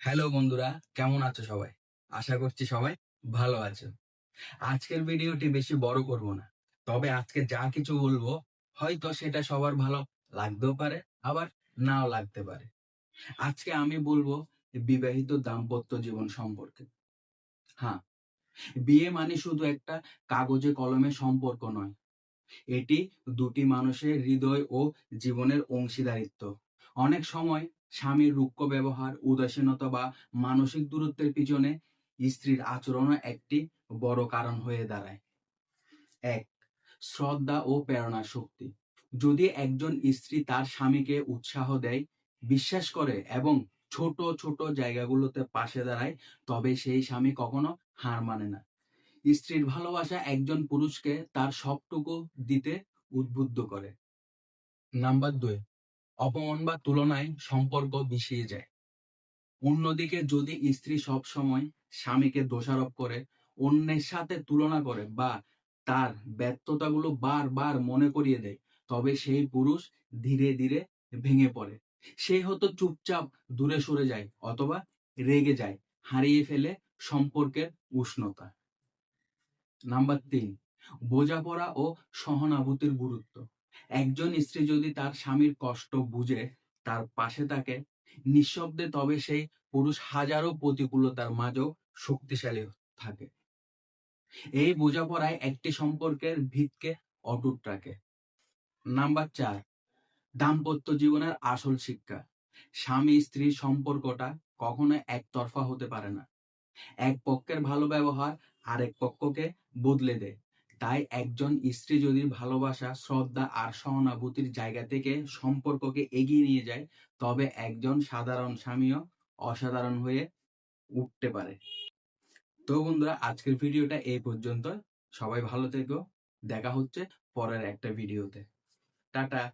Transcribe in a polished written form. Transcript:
Hello বন্ধুরা, কেমন আছো সবাই? আশা করছি সবাই ভালো আছো। আজকের ভিডিওটি বেশি বড় করব না। তবে আজকে যা কিছু বলবো হয়তো সেটা সবার ভালো লাগতেও পারে, আবার নাও লাগতে পারে। আজকে আমি বলবো বিবাহিত দাম্পত্য জীবন সম্পর্কে। হ্যাঁ, বিয়ে মানে শুধু একটা কাগজে কলমে সম্পর্ক নয়। এটি দুটি মানুষের হৃদয় ও জীবনের অংশীদারিত্ব। অনেক সময় স্বামীর রুক্ষ ব্যবহার, উদাসীনতা বা মানসিক দূরত্বের পিছনে স্ত্রীর আচরণও একটি বড় কারণ হয়ে দাঁড়ায়। এক, শ্রদ্ধা ও প্রেরণার শক্তি। যদি একজন স্ত্রী তার স্বামীকে উৎসাহ দেয়, বিশ্বাস করে এবং ছোট ছোট জায়গাগুলোতে পাশে দাঁড়ায়, তবে সেই স্বামী কখনো হার মানে না। স্ত্রীর ভালোবাসা একজন পুরুষকে তার সবটুকু দিতে উদ্বুদ্ধ করে। নাম্বার 2, অপমান বা তুলনায় সম্পর্ক বিষিয়ে যায়। অন্যদিকে যদি স্ত্রী সব সময় স্বামীকে দোষারোপ করে, অন্যের সাথে তুলনা করে বা তার ব্যর্থতাগুলো বারবার মনে করিয়ে দেয়, তবে সেই পুরুষ ধীরে ধীরে ভেঙে পড়ে। সে হয়তো চুপচাপ দূরে সরে যায় অথবা রেগে যায়, হারিয়ে ফেলে সম্পর্কের উষ্ণতা। নাম্বার 3, বোঝাপড়া ও সহানুভূতির গুরুত্ব। একজন স্ত্রী যদি তার স্বামীর কষ্ট বুঝে তার পাশে থাকে নিঃশব্দে, তবে সেই পুরুষ হাজারো প্রতিকূলতার মাঝেও শক্তিশালী থাকে। এই বোঝাপড়ায় একটি সম্পর্কের ভিতকে অটুট রাখে। নাম্বার 4, দাম্পত্য জীবনের আসল শিক্ষা। স্বামী স্ত্রীর সম্পর্কটা কখনো একতরফা হতে পারে না। এক পক্ষের ভালো ব্যবহার আরেক পক্ষকে বদলে দেয়। তাই একজন স্ত্রী যদি ভালোবাসা, শ্রদ্ধা আর সহানুভূতির জায়গা থেকে সম্পর্ককে এগিয়ে নিয়ে যায়, তবে একজন সাধারণ স্বামীও অসাধারণ হয়ে উঠতে পারে। তো বন্ধুরা, আজকের ভিডিওটা এই পর্যন্ত। সবাই ভালো থেকো। দেখা হচ্ছে পরের একটা ভিডিওতে। টাটা।